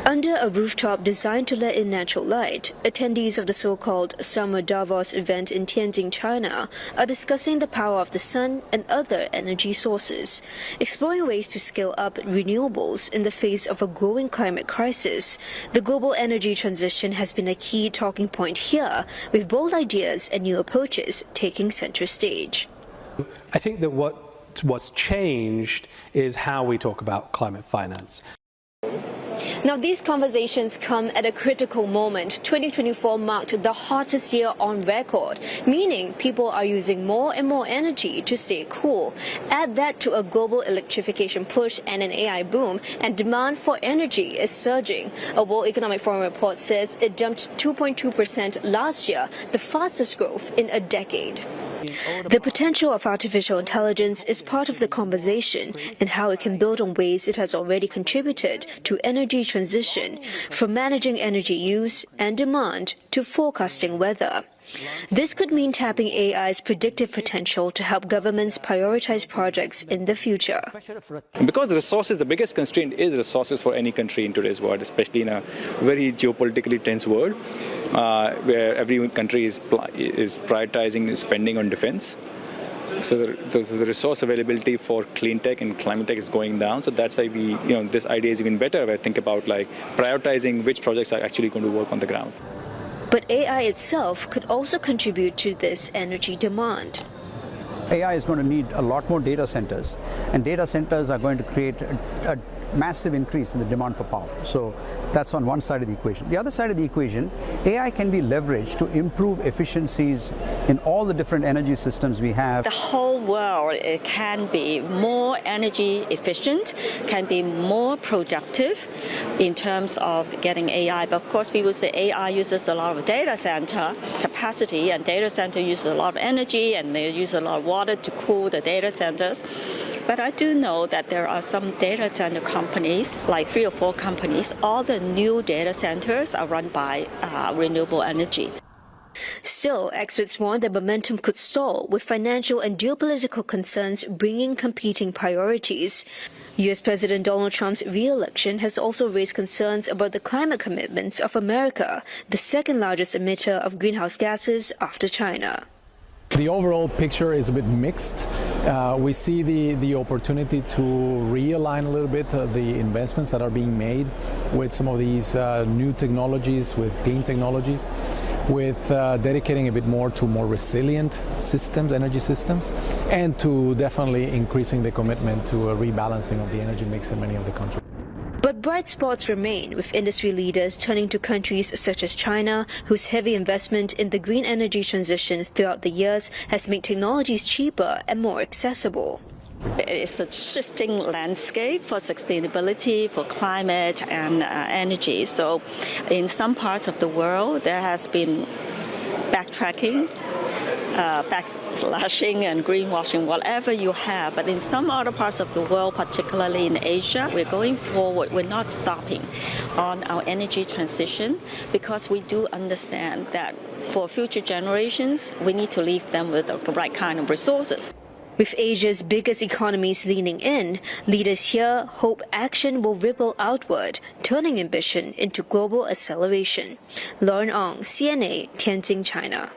Under a rooftop designed to let in natural light, attendees of the so-called Summer Davos event in Tianjin, China, are discussing the power of the sun and other energy sources, exploring ways to scale up renewables in the face of a growing climate crisis. The global energy transition has been a key talking point here, with bold ideas and new approaches taking center stage. I think that what's changed is how we talk about climate finance. Now, these conversations come at a critical moment. 2024 marked the hottest year on record, meaning people are using more and more energy to stay cool. Add that to a global electrification push and an AI boom, and demand for energy is surging. A World Economic Forum report says it jumped 2.2% last year, the fastest growth in a decade. The potential of artificial intelligence is part of the conversation and how it can build on ways it has already contributed to energy transition, from managing energy use and demand to forecasting weather. This could mean tapping AI's predictive potential to help governments prioritize projects in the future. Because the biggest constraint is resources for any country in today's world, especially in a very geopolitically tense world, where every country is prioritizing spending on defense. So the resource availability for clean tech and climate tech is going down. So that's why this idea is even better. Where I think about prioritizing which projects are actually going to work on the ground. But AI itself could also contribute to this energy demand. AI is going to need a lot more data centers, and data centers are going to create a massive increase in the demand for power. So that's on one side of the equation. The other side of the equation, AI can be leveraged to improve efficiencies in all the different energy systems we have. The whole world can be more energy efficient, can be more productive in terms of getting AI. But of course, people say AI uses a lot of data center capacity, and data center uses a lot of energy, and they use a lot of water to cool the data centers. But I do know that there are some data center companies, like 3 or 4 companies. All the new data centers are run by renewable energy. Still, experts warn that momentum could stall, with financial and geopolitical concerns bringing competing priorities. U.S. President Donald Trump's re-election has also raised concerns about the climate commitments of America, the second largest emitter of greenhouse gases after China. The overall picture is a bit mixed. We see the opportunity to realign a little bit the investments that are being made with some of these new technologies, with clean technologies, with dedicating a bit more to more resilient systems, energy systems, and to definitely increasing the commitment to a rebalancing of the energy mix in many of the countries. But bright spots remain, with industry leaders turning to countries such as China, whose heavy investment in the green energy transition throughout the years has made technologies cheaper and more accessible. It's a shifting landscape for sustainability, for climate and energy. So in some parts of the world, there has been backtracking, backslashing and greenwashing, whatever you have. But in some other parts of the world, particularly in Asia, we're going forward. We're not stopping on our energy transition, because we do understand that for future generations, we need to leave them with the right kind of resources. With Asia's biggest economies leaning in, leaders here hope action will ripple outward, turning ambition into global acceleration. Lauren Ong, CNA, Tianjin, China.